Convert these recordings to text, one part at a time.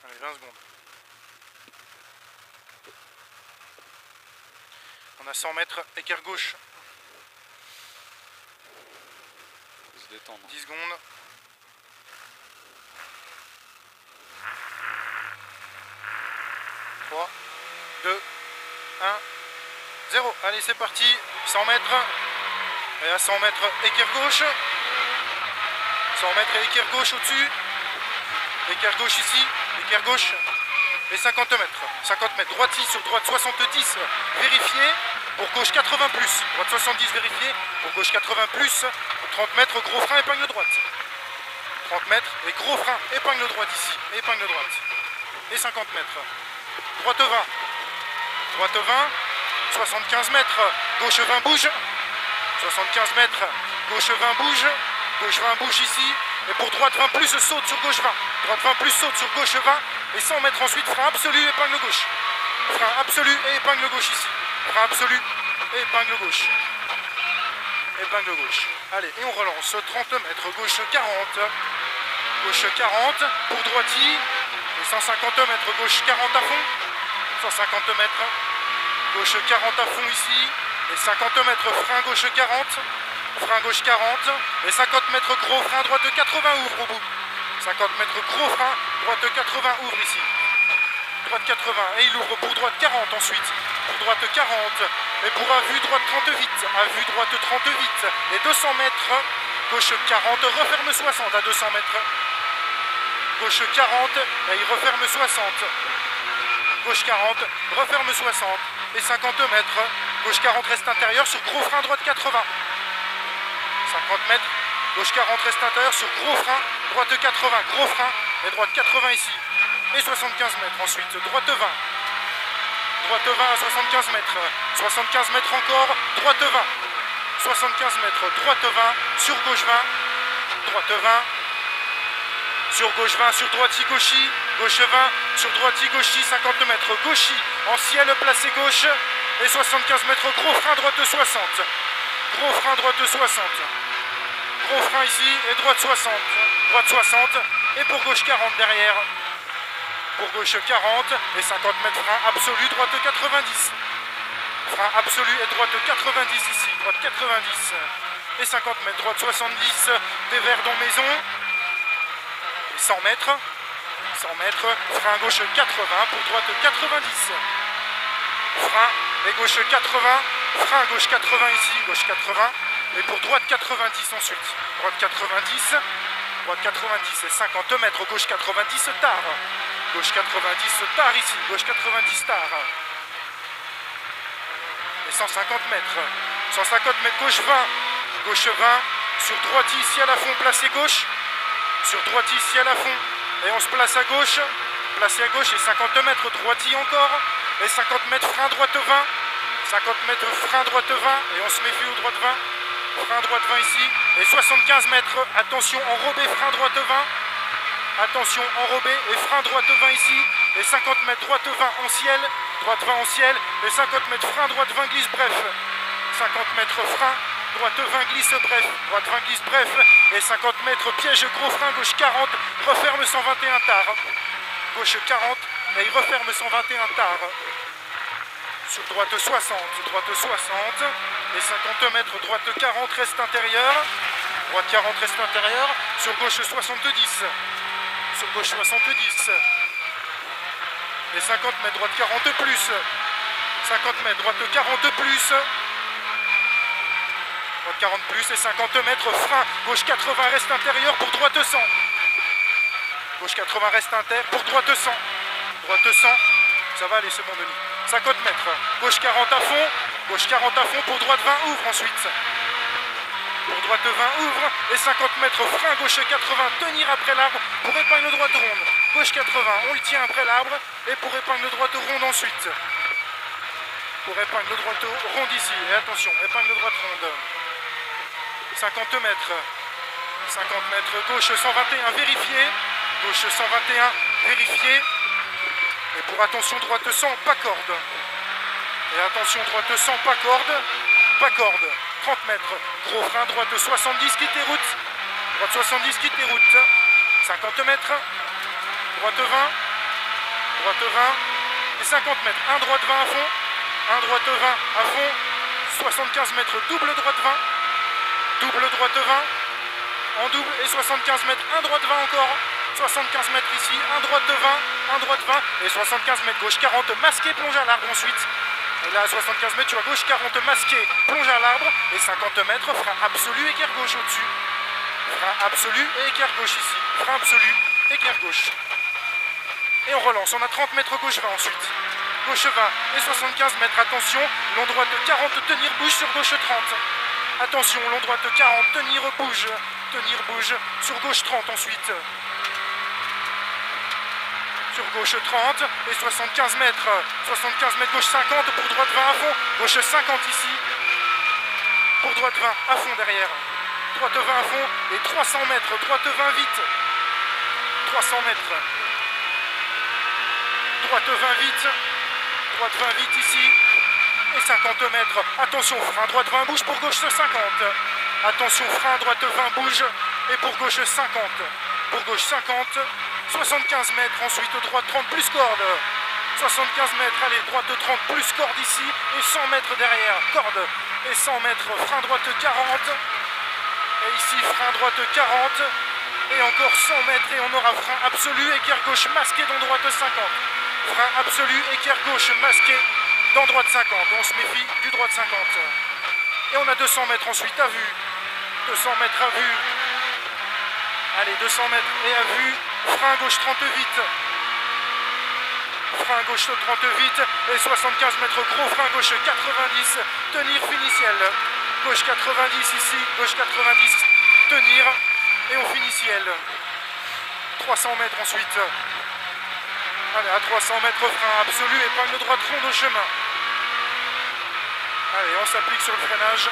Allez, 20 secondes. On a 100 mètres, écart gauche. Faut se détendre. 10 secondes. 3, 2, 1, 0. Allez, c'est parti. 100 mètres. Et à 100 mètres, équerre gauche. 100 mètres et équerre gauche au-dessus. Équerre gauche ici. Équerre gauche. Et 50 mètres. 50 mètres. Droite ici sur droite 70. Vérifié. Pour gauche 80 plus. Droite 70 vérifié. Pour gauche 80 plus. 30 mètres, gros frein, épingle droite. 30 mètres et gros frein, épingle droite ici. Épingle droite. Et 50 mètres. Droite 20. Droite 20. 75 mètres. Gauche 20 bouge. 75 mètres. Gauche 20 bouge. Gauche 20 bouge ici. Et pour droite 20 plus, saute sur gauche 20. Droite 20 plus, saute sur gauche 20. Et 100 mètres ensuite, frein absolu, épingle gauche. Frein absolu et épingle gauche ici. Frein absolu et épingle gauche. Épingle gauche. Allez, et on relance. 30 mètres, gauche 40. Gauche 40 pour droiti. Et 150 mètres, gauche 40 à fond. 150 mètres. Gauche 40 à fond ici. Et 50 mètres, frein gauche 40. Frein gauche 40. Et 50 mètres, gros frein, droite 80, ouvre au bout. 50 mètres, gros frein, droite 80, ouvre ici. Droite 80. Et il ouvre pour droite 40 ensuite. Pour droite 40. Et pour à vue droite 30 vite. À vue droite 30 vite. Et 200 mètres. Gauche 40. Referme 60 à 200 mètres. Gauche 40. Et il referme 60. Gauche 40. Referme 60. Et 50 mètres. Gauche 40 reste intérieur sur gros frein droite 80. 50 mètres. Gauche 40 reste intérieur sur gros frein. Droite 80. Gros frein. Et droite 80 ici. Et 75 mètres ensuite. Droite 20. Droite 20 à 75 mètres. 75 mètres encore. Droite 20. 75 mètres. Droite 20. Sur gauche 20. Droite 20. Sur gauche 20. Sur droite gauchi. Gauche 20. Sur droite gauchi. 50 mètres. Gauchi. En ciel placé gauche. Et 75 mètres. Gros frein droite 60. Gros frein droite 60. Gros frein ici. Et droite 60. Droite 60. Et pour gauche 40 derrière. Pour gauche 40 et 50 mètres frein absolu, droite 90. Frein absolu et droite 90 ici, droite 90. Et 50 mètres, droite 70, des Verdon Maison. Et 100 mètres, 100 mètres, frein gauche 80 pour droite 90. Frein et gauche 80, frein gauche 80 ici, gauche 80. Et pour droite 90 ensuite, droite 90, droite 90 et 50 mètres, gauche 90, tard. Gauche 90, tard ici, gauche 90, tard. Et 150 mètres. 150 mètres, gauche 20. Gauche 20. Sur droite ici à la fond, placé gauche. Sur droite ici à la fond. Et on se place à gauche. Placé à gauche et 50 mètres, droiti encore. Et 50 mètres, frein droite 20. 50 mètres, frein droite 20. Et on se méfie au droite 20. Frein droite 20 ici. Et 75 mètres, attention, enrobé, frein droite 20. Attention, enrobé et frein droite 20 ici. Et 50 mètres droite 20 en ciel. Droite 20 en ciel. Et 50 mètres frein droite 20 glisse bref. 50 mètres frein. Droite 20 glisse bref. Droite 20 glisse bref. Et 50 mètres piège gros frein gauche 40. Referme 121 tard. Gauche 40. Et il referme 121 tard. Sur droite 60. Droite 60. Et 50 mètres droite 40 reste intérieur. Droite 40 reste intérieur. Sur gauche 70. Sur gauche 70 et 50 mètres droite 40 plus 50 mètres droite 40 plus droite 40 plus et 50 mètres frein gauche 80 reste intérieur pour droite 100 gauche 80 reste inter pour droite 100 ça va aller c'est bon Denis 50 mètres gauche 40 à fond pour droite 20 ouvre ensuite pour droite 20 ouvre et 50 mètres frein gauche 80 tenir après l'arbre pour épingle droite ronde. Gauche 80 on le tient après l'arbre et pour épingle droite ronde ensuite. Pour épingle droite ronde ici et attention épingle droite ronde. 50 mètres. 50 mètres gauche 121 vérifié. Gauche 121 vérifié. Et pour attention droite 100 pas corde. Et attention droite 100 pas corde. Pas corde. 30 mètres, gros frein droite 70, quittez route. Droite 70, quitte les routes. 50 mètres. Droite 20. Droite 20. Et 50 mètres. 1 droite 20 à fond. 1 droite 20 à fond. 75 mètres. Double droite 20. Double droite 20. En double et 75 mètres. 1 droite 20 encore. 75 mètres ici. 1 droite 20. 1 droite 20. Et 75 mètres gauche 40. Masqué, plonge à l'arbre ensuite. Et là, à 75 mètres, tu as gauche 40 masqué, plonge à l'arbre. Et 50 mètres, frein absolu, équerre gauche au-dessus. Frein absolu et équerre gauche ici. Frein absolu, équerre gauche. Et on relance. On a 30 mètres gauche 20 ensuite. Gauche 20 et 75 mètres. Attention, long droite 40, tenir, bouge sur gauche 30. Attention, long droite 40, tenir, bouge. Tenir, bouge. Sur gauche 30 ensuite. Sur gauche 30 et 75 mètres. 75 mètres gauche 50 pour droite 20 à fond. Gauche 50 ici. Pour droite 20 à fond derrière. Droite 20 à fond et 300 mètres. Droite 20 vite. 300 mètres. Droite 20 vite. Droite 20 vite ici. Et 50 mètres. Attention, frein droite 20 bouge pour gauche 50. Attention, frein droite 20 bouge. Et pour gauche 50. Pour gauche 50. 75 mètres, ensuite droite 30 plus corde. 75 mètres, allez, droite 30 plus corde ici. Et 100 mètres derrière, corde. Et 100 mètres, frein droite 40. Et ici, frein droite 40. Et encore 100 mètres et on aura frein absolu, équerre gauche masqué dans droite 50. Frein absolu, équerre gauche masqué dans droite 50. On se méfie du droite 50. Et on a 200 mètres ensuite à vue. 200 mètres à vue. Allez, 200 mètres et à vue. Frein gauche 30 vite. Frein gauche 30 vite. Et 75 mètres gros frein gauche 90. Tenir fini ciel. Gauche 90 ici. Gauche 90. Tenir. Et on finit ciel. 300 mètres ensuite. Allez, à 300 mètres frein absolu. Épingle droite ronde au chemin. Allez, on s'applique sur le freinage.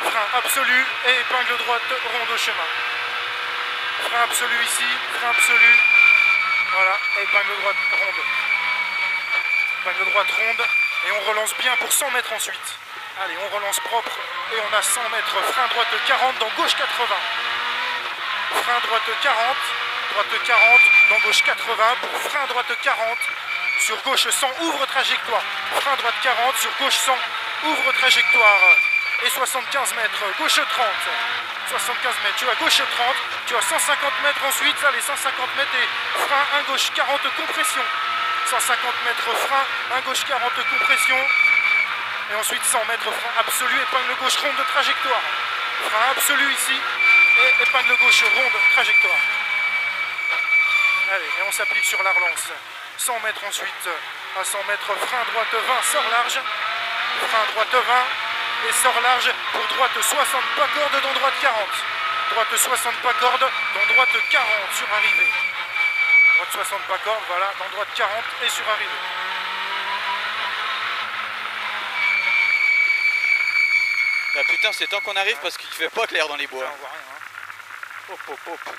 Frein absolu et épingle droite ronde au chemin. Frein absolu ici, frein absolu. Voilà, épingle droite ronde. Épingle droite ronde. Et on relance bien pour 100 mètres ensuite. Allez, on relance propre. Et on a 100 mètres. Frein droite 40 dans gauche 80. Frein droite 40. Droite 40 dans gauche 80 pour frein droite 40. Sur gauche 100, ouvre trajectoire. Frein droite 40, sur gauche 100, ouvre trajectoire. Et 75 mètres, gauche 30. 75 mètres, tu as gauche 30, tu as 150 mètres ensuite, allez 150 mètres et frein 1 gauche 40 compression. 150 mètres frein, 1 gauche 40 compression. Et ensuite 100 mètres frein absolu, épingle gauche ronde de trajectoire. Frein absolu ici et épingle gauche ronde trajectoire. Allez, et on s'applique sur la relance. 100 mètres ensuite, à 100 mètres frein droite 20, sort large. Frein droite 20. Et sort large pour droite 60 pas corde dans droite 40. Droite 60 pas corde dans droite 40 sur arrivée. Droite 60 pas corde, voilà, dans droite 40 et sur arrivée. Bah putain, c'est temps qu'on arrive parce qu'il fait pas clair dans les bois. Là, on voit rien, hein. Hop, hop, hop.